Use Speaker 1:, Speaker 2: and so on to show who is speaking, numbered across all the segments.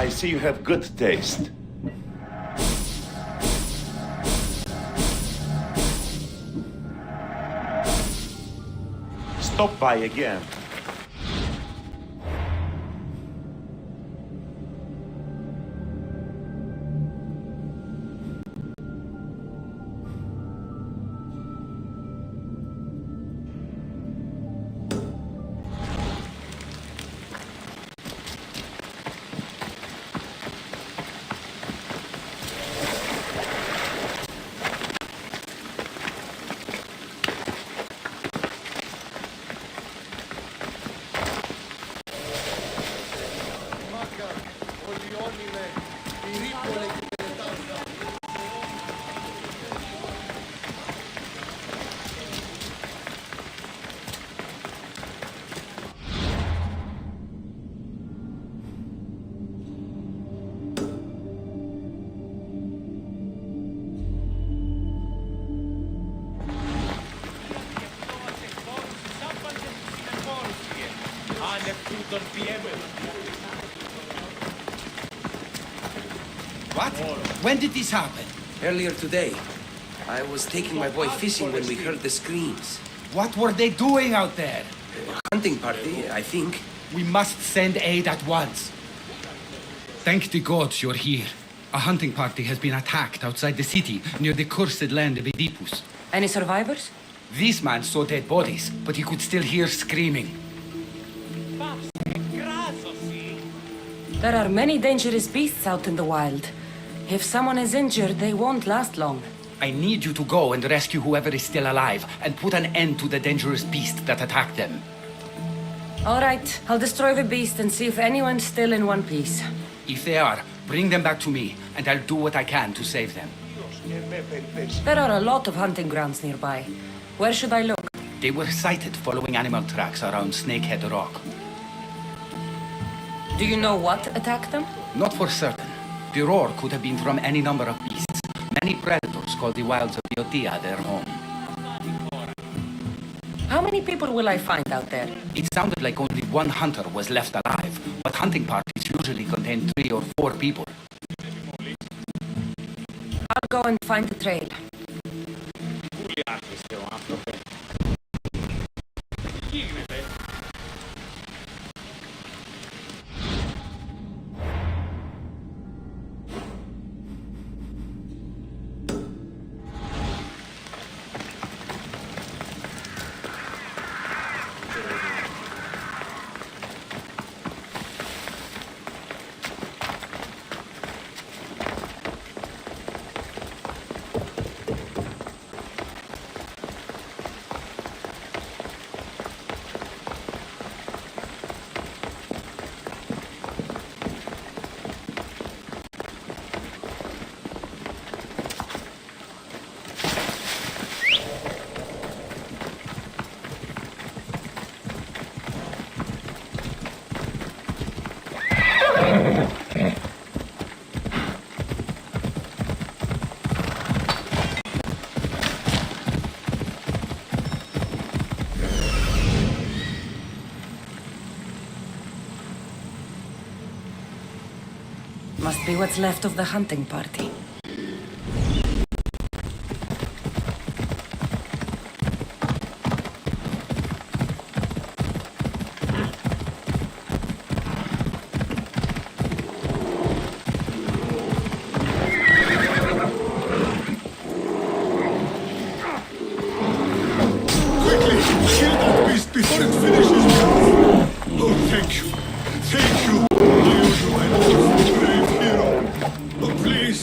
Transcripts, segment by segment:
Speaker 1: I see you have good taste. Stop by again.
Speaker 2: What? When did this happen?
Speaker 3: Earlier today, I was taking my boy fishing when we heard the screams.
Speaker 2: What were they doing out there?
Speaker 3: A hunting party, I think.
Speaker 2: We must send aid at once. Thank the gods you're here. A hunting party has been attacked outside the city, near the cursed land of Oedipus.
Speaker 4: Any survivors?
Speaker 2: This man saw dead bodies, but he could still hear screaming.
Speaker 4: There are many dangerous beasts out in the wild. If someone is injured, they won't last long.
Speaker 2: I need you to go and rescue whoever is still alive, and put an end to the dangerous beast that attacked them.
Speaker 4: All right, I'll destroy the beast and see if anyone's still in one piece.
Speaker 2: If they are, bring them back to me, and I'll do what I can to save them.
Speaker 4: There are a lot of hunting grounds nearby. Where should I look?
Speaker 2: They were sighted following animal tracks around Snakehead Rock.
Speaker 4: Do you know what attacked them?
Speaker 2: Not for certain. The roar could have been from any number of beasts. Many predators call the wilds of Boeotia their home.
Speaker 4: How many people will I find out there?
Speaker 2: It sounded like only one hunter was left alive, but hunting parties usually contain 3 or 4 people.
Speaker 4: I'll go and find the trail. be what's left of the hunting party.
Speaker 5: Before it finishes me off. Oh, thank you. Thank you. I owe you my life, brave hero. Oh, please.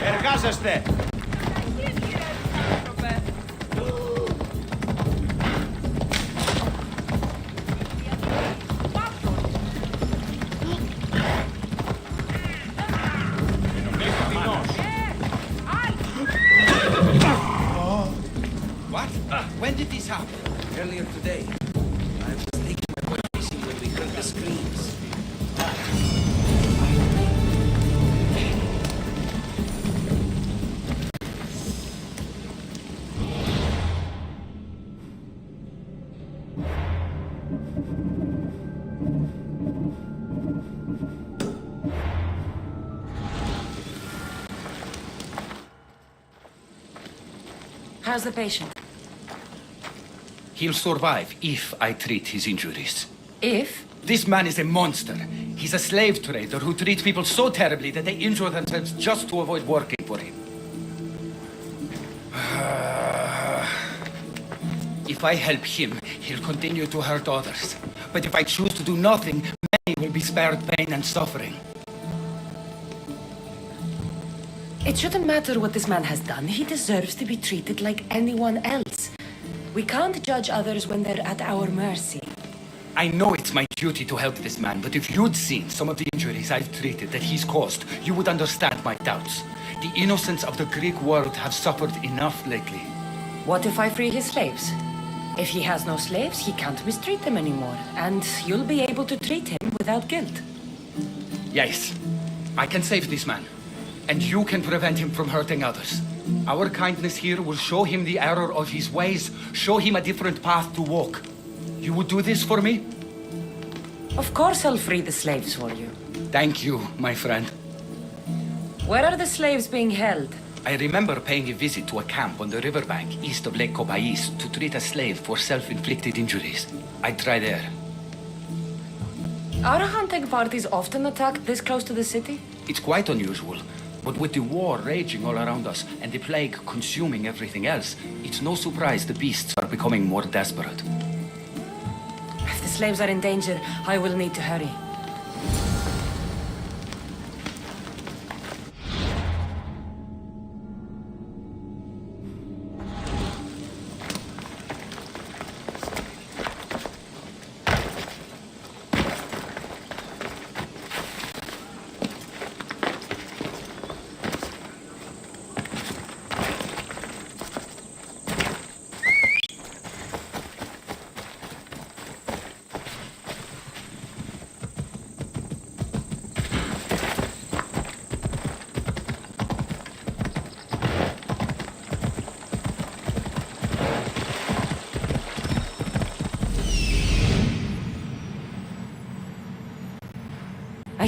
Speaker 1: Εργάζεστε!
Speaker 2: What? When did this happen?
Speaker 3: Earlier today, I was taking my boy fishing when we heard the screams.
Speaker 4: How's the patient?
Speaker 2: He'll survive if I treat his injuries.
Speaker 4: If?
Speaker 2: This man is a monster. He's a slave trader who treats people so terribly that they injure themselves just to avoid working for him. If I help him, he'll continue to hurt others. But if I choose to do nothing, many will be spared pain and suffering.
Speaker 4: It shouldn't matter what this man has done. He deserves to be treated like anyone else. We can't judge others when they're at our mercy.
Speaker 2: I know it's my duty to help this man, but if you'd seen some of the injuries I've treated that he's caused, you would understand my doubts. The innocents of the Greek world have suffered enough lately.
Speaker 4: What if I free his slaves? If he has no slaves, he can't mistreat them anymore, and you'll be able to treat him without guilt.
Speaker 2: Yes, I can save this man, and you can prevent him from hurting others. Our kindness here will show him the error of his ways, show him a different path to walk. You would do this for me?
Speaker 4: Of course I'll free the slaves for you.
Speaker 2: Thank you, my friend.
Speaker 4: Where are the slaves being held?
Speaker 2: I remember paying a visit to a camp on the riverbank east of Lake Copais to treat a slave for self-inflicted injuries. I'd try there.
Speaker 4: Are hunting parties often attacked this close to the city?
Speaker 2: It's quite unusual, but with the war raging all around us and the plague consuming everything else, it's no surprise the beasts are becoming more desperate.
Speaker 4: If the slaves are in danger, I will need to hurry.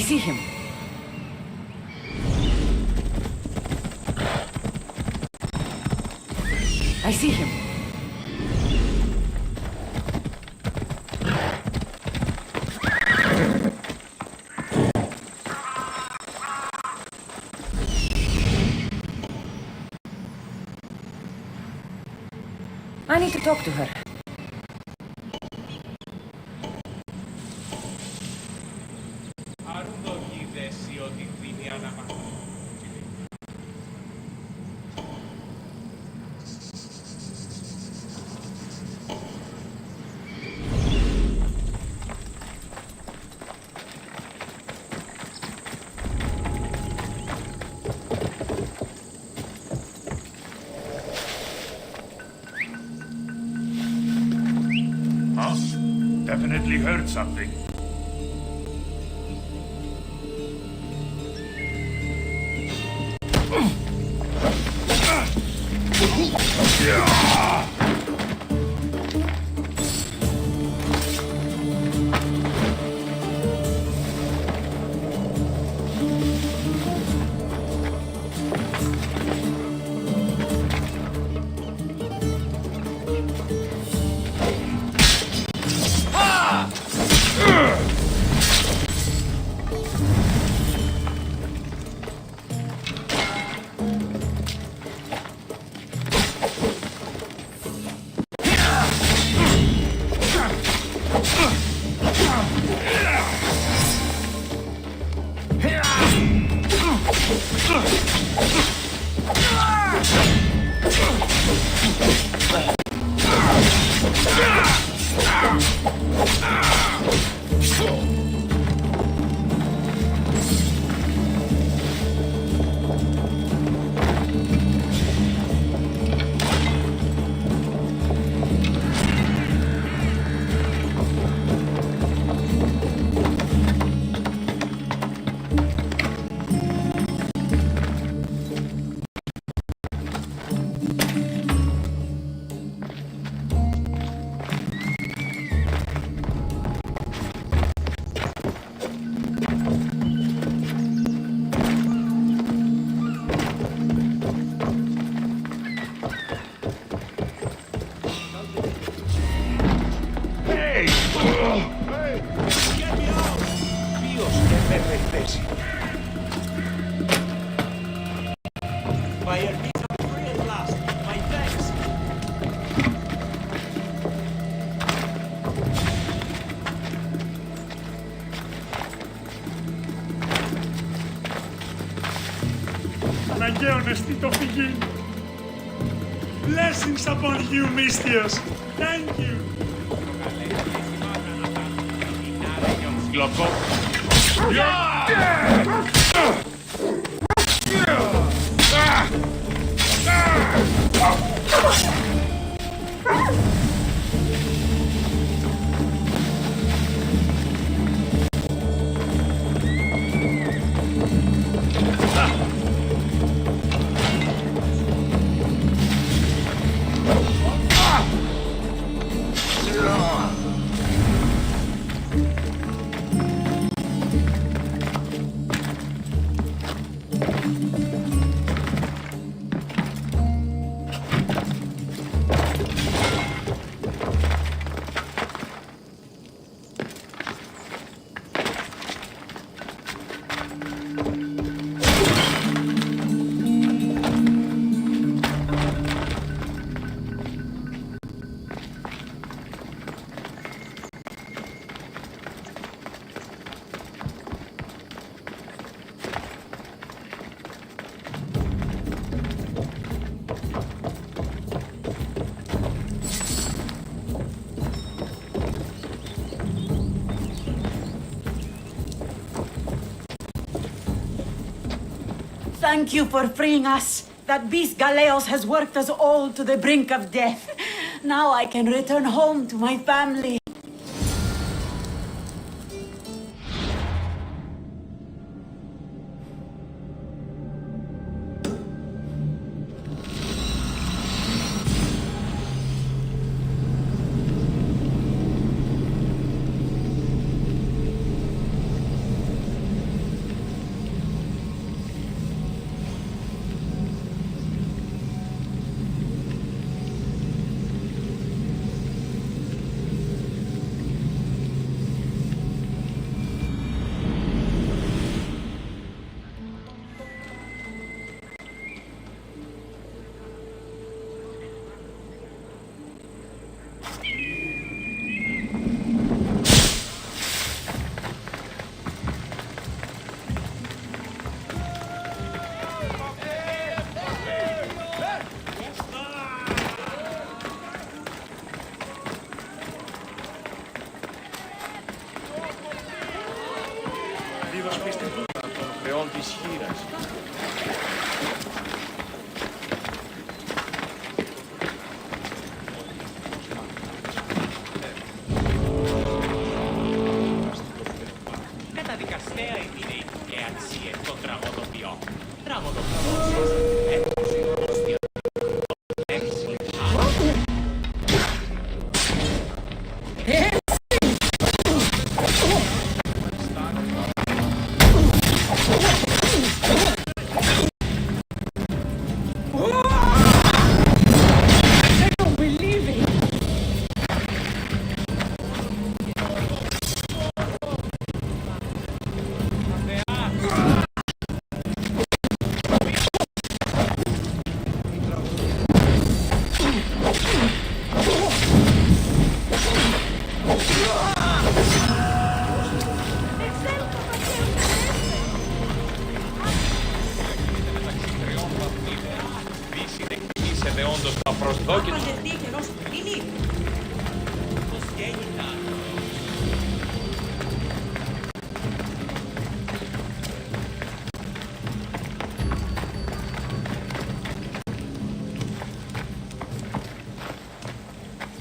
Speaker 4: see him. I see him. I need to talk to her.
Speaker 5: Definitely heard something.
Speaker 6: Αναγκαίο εστί το φυγή. Blessings upon you, Mystios. Thank you.
Speaker 5: Glocko.
Speaker 7: Thank you for freeing us. That beast Galeos has worked us all to the brink of death. Now I can return home to my family.
Speaker 8: Καταδικαστέα είναι η αξία των τραγωδοποιών. Τραγωδοποιών.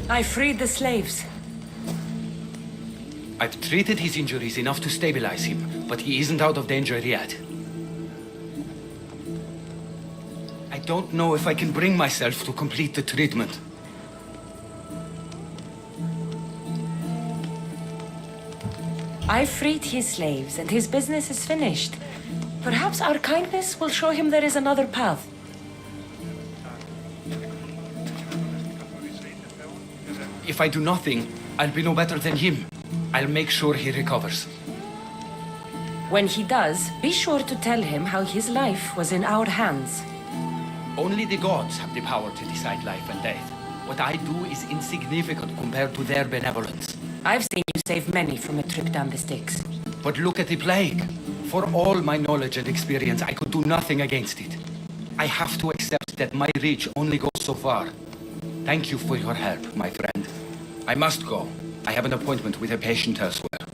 Speaker 4: I freed the slaves.
Speaker 2: I've treated his injuries enough to stabilize him, but he isn't out of danger yet. I don't know if I can bring myself to complete the treatment.
Speaker 4: I freed his slaves, and his business is finished. Perhaps our kindness will show him there is another path.
Speaker 2: If I do nothing, I'll be no better than him. I'll make sure he recovers.
Speaker 4: When he does, be sure to tell him how his life was in our hands.
Speaker 2: Only the gods have the power to decide life and death. What I do is insignificant compared to their benevolence.
Speaker 4: I've seen you save many from a trip down the Styx.
Speaker 2: But look at the plague. For all my knowledge and experience, I could do nothing against it. I have to accept that my reach only goes so far. Thank you for your help, my friend. I must go. I have an appointment with a patient elsewhere.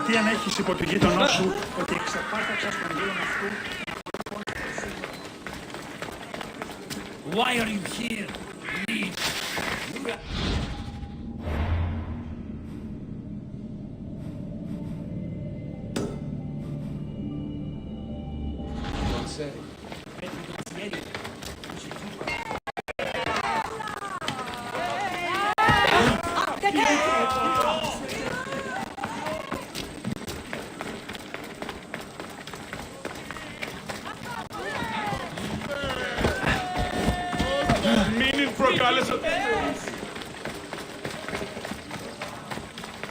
Speaker 6: Τι αν έχεις υπό του γείτονό σου ότι εξαπάταξα στον γύρο αυτού.
Speaker 8: Why are you here? Leave.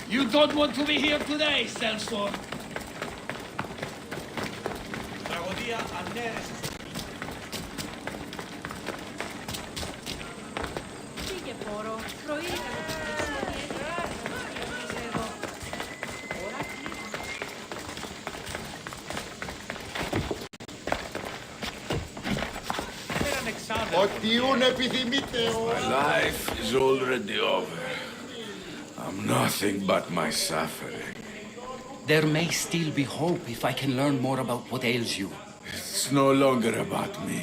Speaker 8: You don't want to be here today, Sellsworth.
Speaker 7: Πήγε πόρο, πρωί έκανε το χριστιανή, εδώ. Ώρα
Speaker 5: Ό,τι επιθυμείτε.
Speaker 9: My life is already over. I'm nothing but my suffering.
Speaker 2: There may still be hope if I can learn more about what ails you.
Speaker 9: It's no longer about me.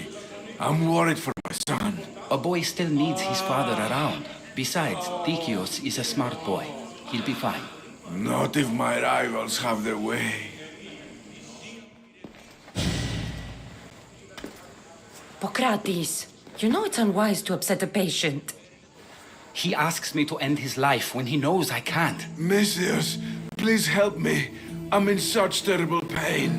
Speaker 9: I'm worried for my son.
Speaker 2: A boy still needs his father around. Besides, Dikios is a smart boy. He'll be fine.
Speaker 9: Not if my rivals have their way.
Speaker 4: Pokratis, you know it's unwise to upset a patient.
Speaker 2: He asks me to end his life when he knows I can't.
Speaker 9: Messias, please help me. I'm in such terrible pain.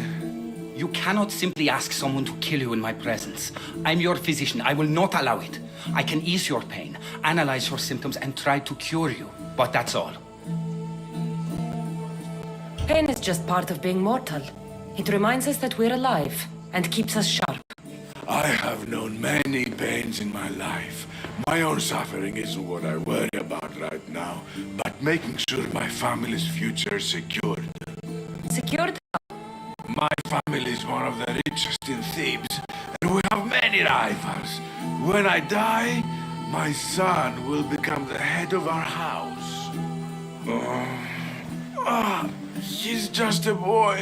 Speaker 2: You cannot simply ask someone to kill you in my presence. I'm your physician. I will not allow it. I can ease your pain, analyze your symptoms, and try to cure you. But that's all.
Speaker 4: Pain is just part of being mortal. It reminds us that we're alive and keeps us sharp.
Speaker 9: I have known many pains in my life. My own suffering isn't what I worry about right now, but making sure my family's future is secured.
Speaker 4: Secured?
Speaker 9: My family is one of the richest in Thebes, and we have many rivals. When I die, my son will become the head of our house. He's just a boy.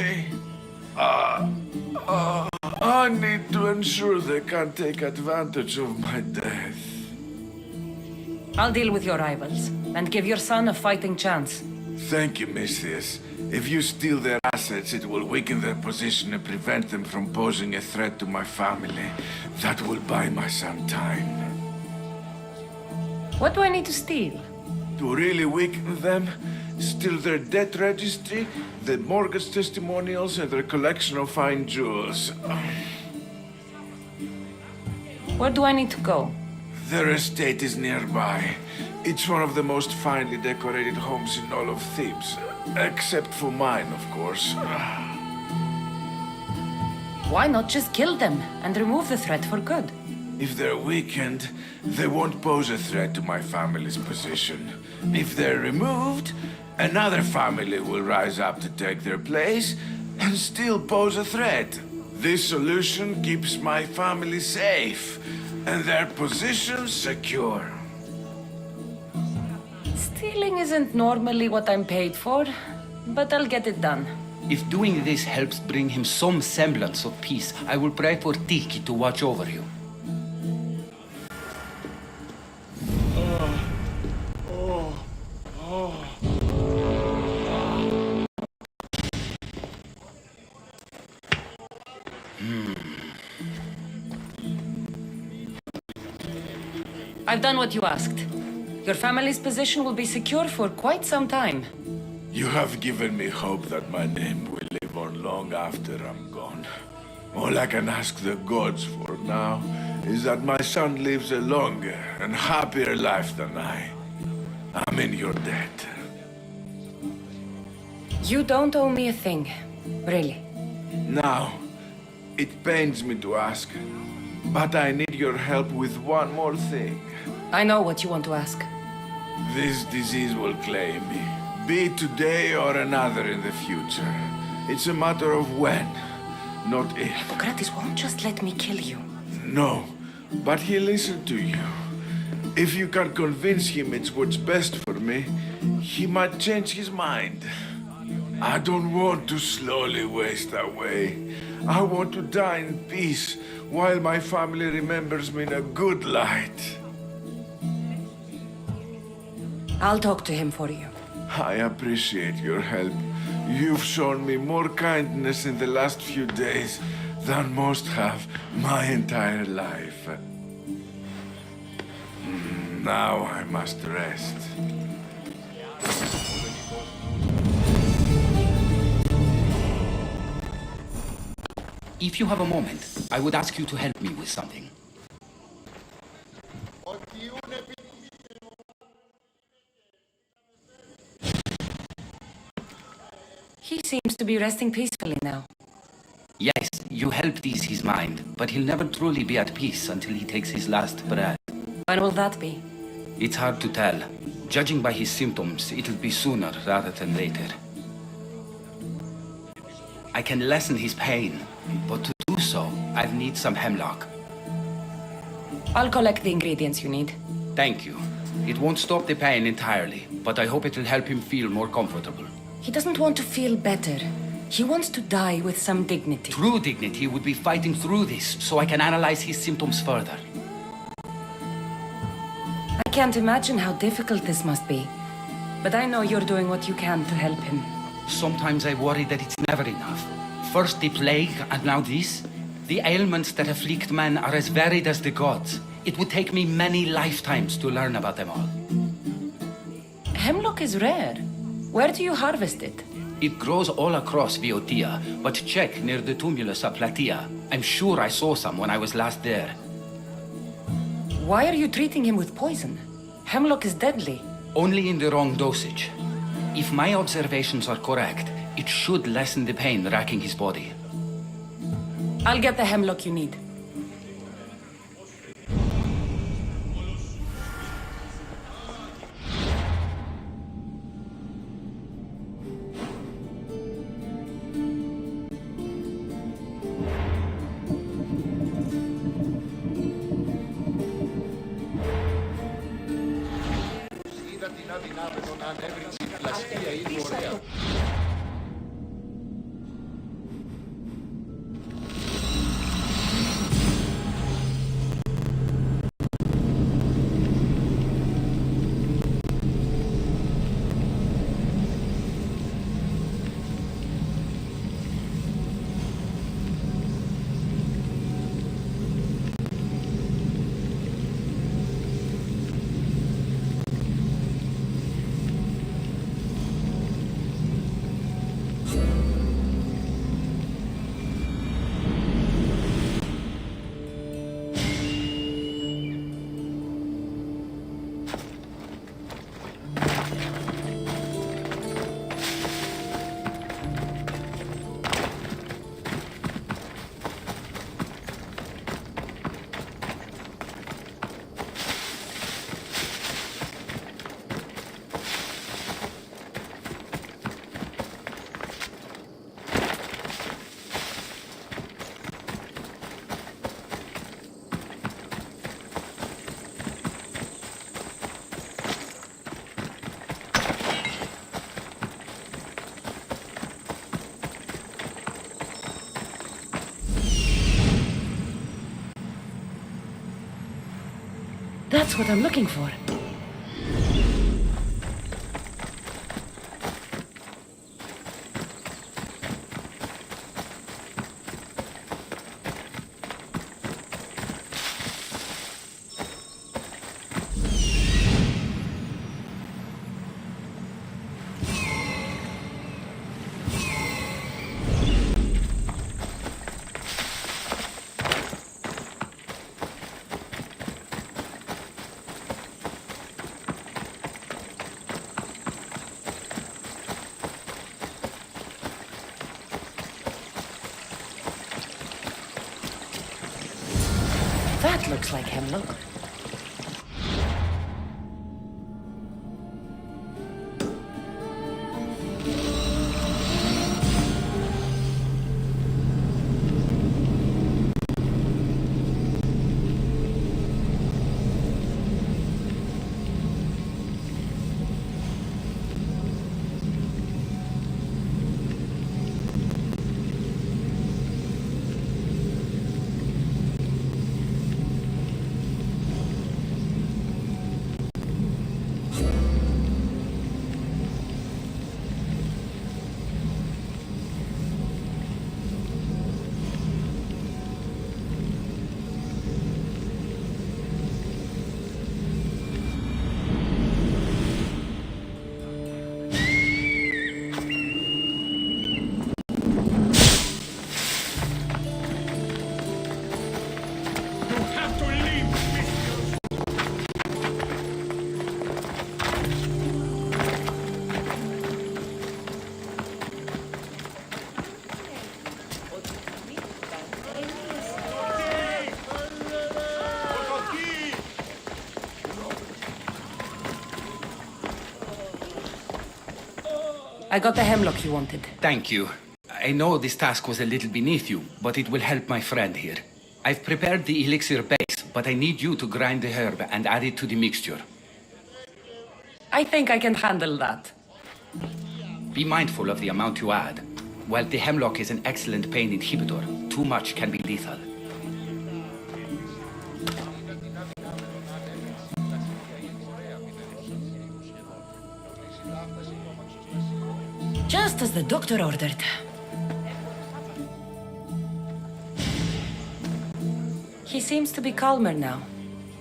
Speaker 9: I need to ensure they can't take advantage of my death.
Speaker 4: I'll deal with your rivals and give your son a fighting chance.
Speaker 9: Thank you, Misthias. If you steal their assets, it will weaken their position and prevent them from posing a threat to my family. That will buy my son time.
Speaker 4: What do I need to steal?
Speaker 9: To really weaken them, steal their debt registry, the mortgage testimonials, and their collection of fine jewels.
Speaker 4: Where do I need to go?
Speaker 9: Their estate is nearby. It's one of the most finely decorated homes in all of Thebes. Except for mine, of course.
Speaker 4: Why not just kill them and remove the threat for good?
Speaker 9: If they're weakened, they won't pose a threat to my family's position. If they're removed, another family will rise up to take their place and still pose a threat. This solution keeps my family safe and their position secure.
Speaker 4: Stealing isn't normally what I'm paid for, but I'll get it done.
Speaker 2: If doing this helps bring him some semblance of peace, I will pray for Tiki to watch over you.
Speaker 4: I've done what you asked. Your family's position will be secure for quite some time.
Speaker 9: You have given me hope that my name will live on long after I'm gone. All I can ask the gods for now is that my son lives a longer and happier life than I. I'm in your debt.
Speaker 4: You don't owe me a thing. Really.
Speaker 9: Now, it pains me to ask, but I need your help with one more thing.
Speaker 4: I know what you want to ask.
Speaker 9: This disease will claim me, be it today or another in the future. It's a matter of when, not if.
Speaker 4: Hippocrates won't just let me kill you.
Speaker 9: No, but he'll listen to you. If you can convince him it's what's best for me, he might change his mind. I don't want to slowly waste away. I want to die in peace while my family remembers me in a good light.
Speaker 4: I'll talk to him for you.
Speaker 9: I appreciate your help. You've shown me more kindness in the last few days than most have my entire life. Now I must rest.
Speaker 2: If you have a moment, I would ask you to help me with something.
Speaker 4: He seems to be resting peacefully now.
Speaker 2: Yes, You helped ease his mind, but he'll never truly be at peace until he takes his last breath.
Speaker 4: When will that be?
Speaker 2: It's hard to tell. Judging by his symptoms, it'll be sooner rather than later. I can lessen his pain, but to do so, I'd need some hemlock.
Speaker 4: I'll collect the ingredients you need.
Speaker 2: Thank you. It won't stop the pain entirely, but I hope it'll help him feel more comfortable.
Speaker 4: He doesn't want to feel better. He wants to die with some dignity.
Speaker 2: True dignity would be fighting through this, so I can analyze his symptoms further.
Speaker 4: I can't imagine how difficult this must be. But I know you're doing what you can to help him.
Speaker 2: Sometimes I worry that it's never enough. First the plague, and now this. The ailments that afflict men are as varied as the gods. It would take me many lifetimes to learn about them all.
Speaker 4: Hemlock is rare. Where do you harvest it?
Speaker 2: It grows all across Viotia, but check near the tumulus at Platea. I'm sure I saw some when I was last there.
Speaker 4: Why are you treating him with poison? Hemlock is deadly.
Speaker 2: Only in the wrong dosage. If my observations are correct, it should lessen the pain racking his body.
Speaker 4: I'll get the hemlock you need. That's what I'm looking for. That looks like hemlock. I got the hemlock you wanted.
Speaker 2: Thank you. I know this task was a little beneath you, but it will help my friend here. I've prepared the elixir base, but I need you to grind the herb and add it to the mixture.
Speaker 4: I think I can handle that.
Speaker 2: Be mindful of the amount you add. While the hemlock is an excellent pain inhibitor, too much can be lethal.
Speaker 4: Just as the doctor ordered. He seems to be calmer now.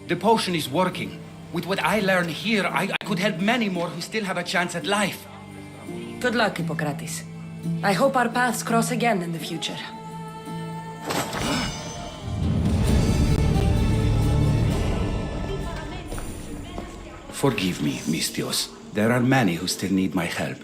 Speaker 2: The potion is working. With what I learn here, I could help many more who still have a chance at life.
Speaker 4: Good luck, Hippocrates. I hope our paths cross again in the future.
Speaker 2: Forgive me, Mistios. There are many who still need my help.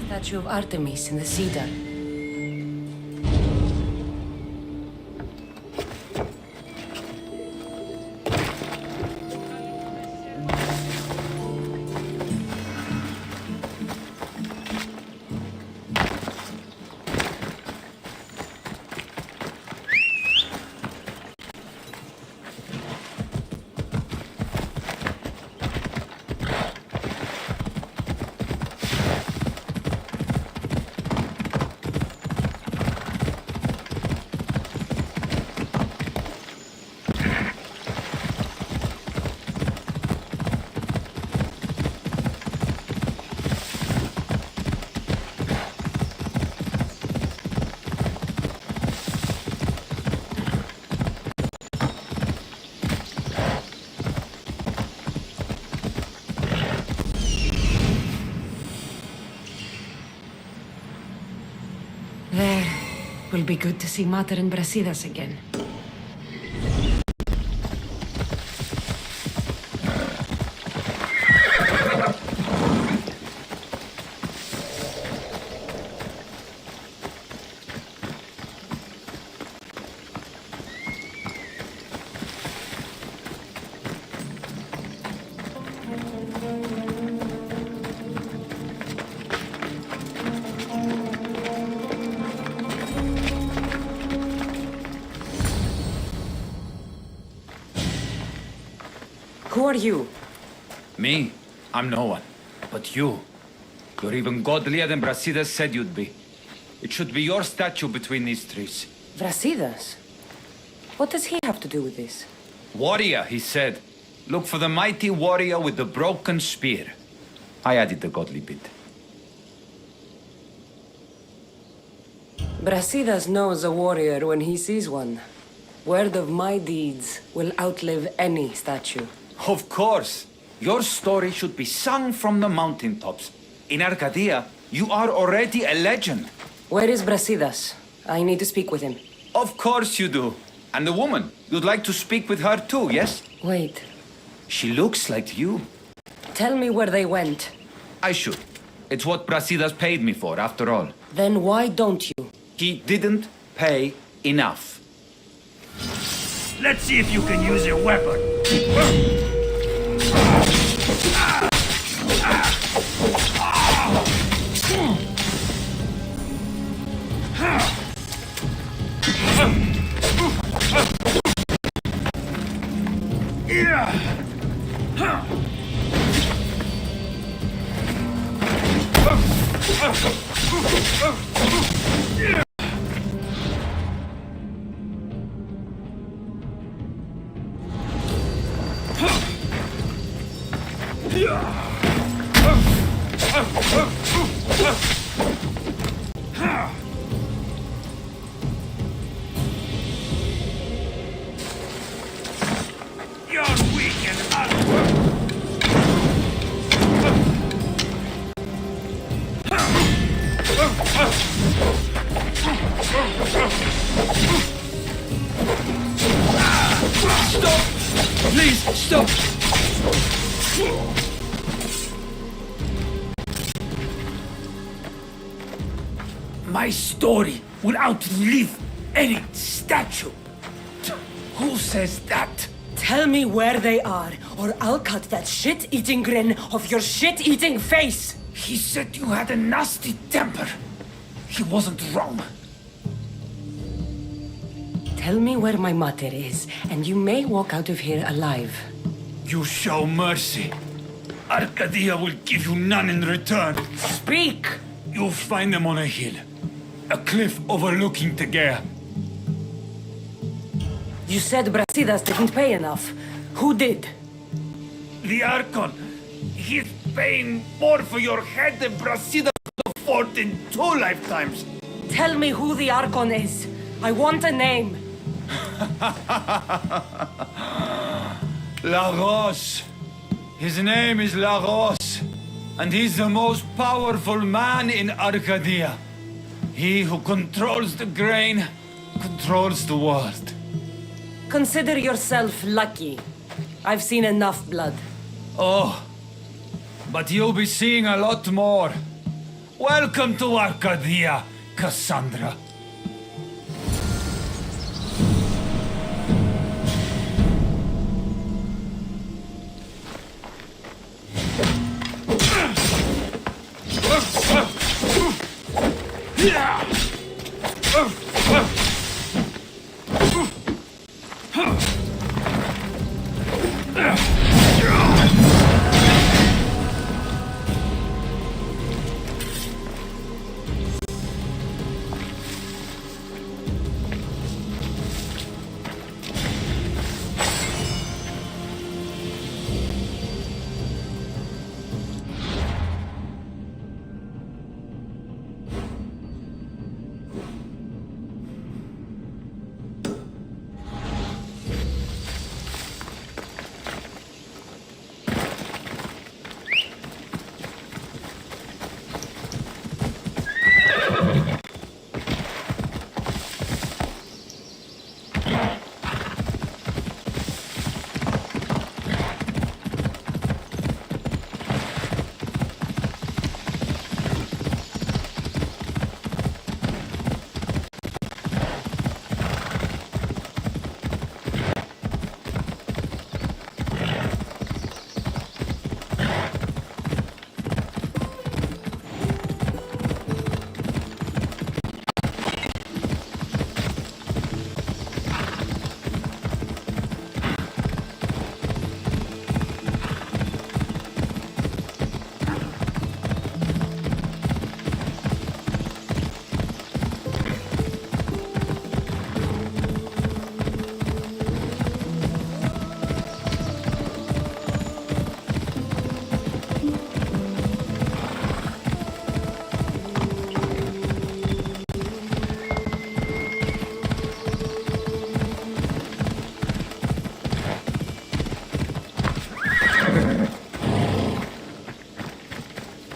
Speaker 4: Statue of Artemis in the cedar. There. Will be good to see Mater and Brasidas again. Who are you?
Speaker 10: Me? I'm no one. But you. You're even godlier than Brasidas said you'd be. It should be your statue between these trees.
Speaker 4: Brasidas? What does he have to do with this?
Speaker 10: Warrior, he said. Look for the mighty warrior with the broken spear. I added the godly bit.
Speaker 4: Brasidas knows a warrior when he sees one. Word of my deeds will outlive any statue.
Speaker 10: Of course. Your story should be sung from the mountaintops. In Arcadia, you are already a legend.
Speaker 4: Where is Brasidas? I need to speak with him.
Speaker 10: Of course you do. And the woman, you'd like to speak with her too, yes?
Speaker 4: Wait.
Speaker 10: She looks like you.
Speaker 4: Tell me where they went.
Speaker 10: I should. It's what Brasidas paid me for, after all.
Speaker 4: Then why don't you?
Speaker 10: He didn't pay enough.
Speaker 6: Let's see if you can use a weapon. You're weak and ugly.
Speaker 2: Stop! Please, stop! My story will outlive any statue. Who says that?
Speaker 4: Tell me where they are, or I'll cut that shit-eating grin off your shit-eating face!
Speaker 10: He said you had a nasty temper. He wasn't wrong.
Speaker 4: Tell me where my mater is, and you may walk out of here alive.
Speaker 10: You show mercy. Arcadia will give you none in return.
Speaker 4: Speak!
Speaker 10: You'll find them on a hill. A cliff overlooking Tegea.
Speaker 4: You said Brasidas didn't pay enough. Who did?
Speaker 10: The Archon. He's paying more for your head than Brasidas could afford in 2 lifetimes.
Speaker 4: Tell me who the Archon is. I want a name.
Speaker 10: Lagos. His name is Lagos. And he's the most powerful man in Arcadia. He who controls the grain, controls the world.
Speaker 4: Consider yourself lucky. I've seen enough blood.
Speaker 10: Oh, but you'll be seeing a lot more. Welcome to Arcadia, Cassandra.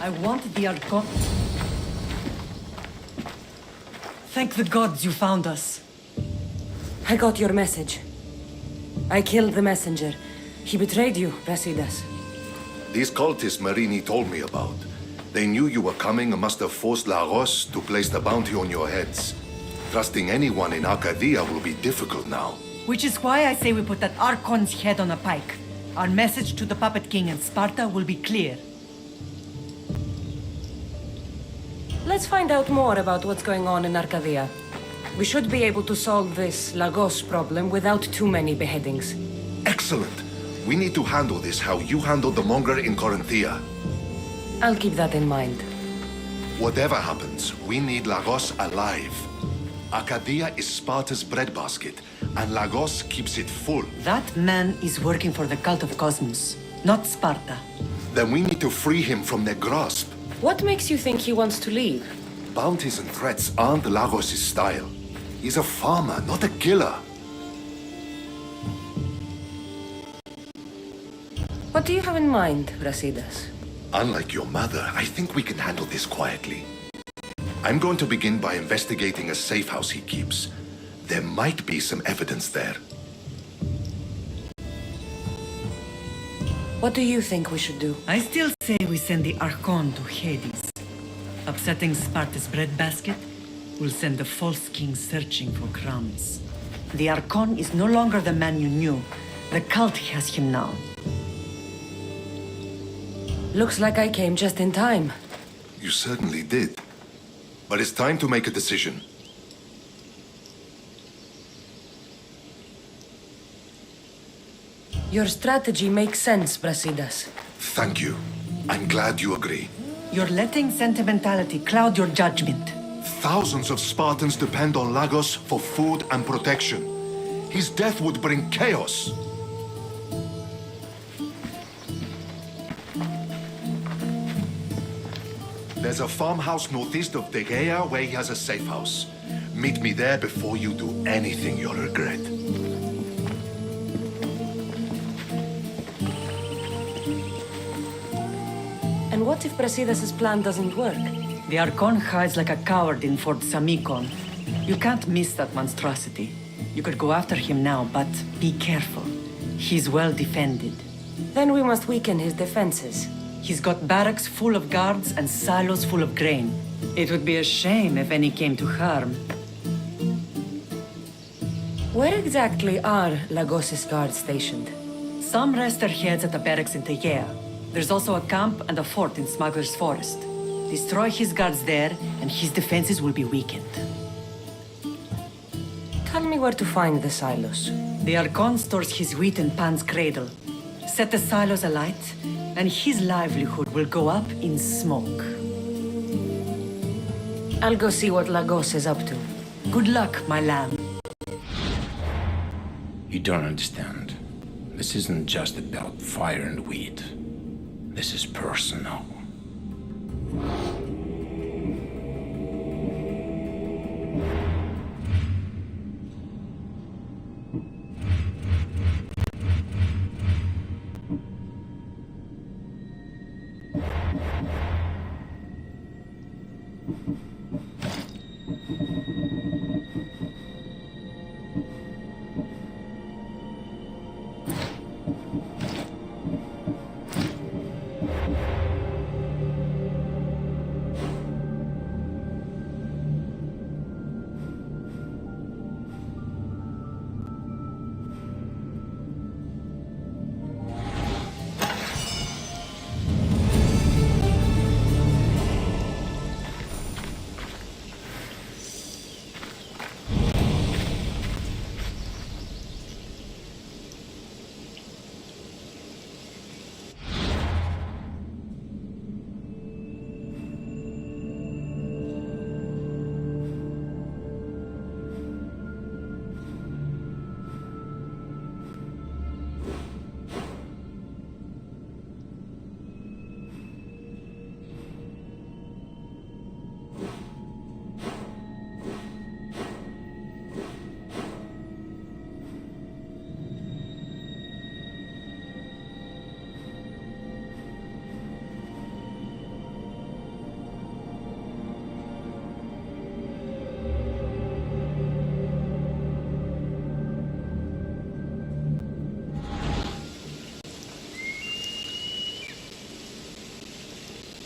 Speaker 7: I want the Archon. Thank the gods you found us.
Speaker 4: I got your message. I killed the messenger. He betrayed you, Brasidas.
Speaker 11: These cultists Marini told me about. They knew you were coming and must have forced Lagos to place the bounty on your heads. Trusting anyone in Arcadia will be difficult now.
Speaker 12: Which is why I say we put that Archon's head on a pike. Our message to the Puppet King and Sparta will be clear.
Speaker 4: Let's find out more about what's going on in Arcadia. We should be able to solve this Lagos problem without too many beheadings.
Speaker 11: Excellent. We need to handle this how you handled the monger in Corinthia.
Speaker 4: I'll keep that in mind.
Speaker 11: Whatever happens, we need Lagos alive. Arcadia is Sparta's breadbasket, and Lagos keeps it full.
Speaker 12: That man is working for the cult of Cosmos, not Sparta.
Speaker 11: Then we need to free him from their grasp.
Speaker 4: What makes you think he wants to leave?
Speaker 11: Bounties and threats aren't Lagos' style. He's a farmer, not a killer.
Speaker 4: What do you have in mind, Brasidas?
Speaker 11: Unlike your mother, I think we can handle this quietly. I'm going to begin by investigating a safe house he keeps. There might be some evidence there.
Speaker 4: What do you think we should do?
Speaker 12: I still say we send the Archon to Hades. Upsetting Sparta's breadbasket will send the false king searching for crumbs. The Archon is no longer the man you knew. The cult has him now.
Speaker 4: Looks like I came just in time.
Speaker 11: You certainly did. But it's time to make a decision.
Speaker 4: Your strategy makes sense, Brasidas.
Speaker 11: Thank you. I'm glad you agree.
Speaker 12: You're letting sentimentality cloud your judgment.
Speaker 11: Thousands of Spartans depend on Lagos for food and protection. His death would bring chaos. There's a farmhouse northeast of Tegea where he has a safe house. Meet me there before you do anything you'll regret.
Speaker 4: And what if Brasidas' plan doesn't work?
Speaker 12: The Archon hides like a coward in Fort Samikon. You can't miss that monstrosity. You could go after him now, but be careful. He's well defended.
Speaker 4: Then we must weaken his defenses.
Speaker 12: He's got barracks full of guards and silos full of grain. It would be a shame if any came to harm.
Speaker 4: Where exactly are Lagos' guards stationed?
Speaker 12: Some rest their heads at the barracks in Tegea. There's also a camp and a fort in Smuggler's Forest. Destroy his guards there, and his defenses will be weakened.
Speaker 4: Tell me where to find the silos.
Speaker 12: The Archon stores his wheat in Pan's cradle. Set the silos alight, and his livelihood will go up in smoke.
Speaker 4: I'll go see what Lagos is up to.
Speaker 12: Good luck, my lamb.
Speaker 9: You don't understand. This isn't just about fire and weed. This is personal.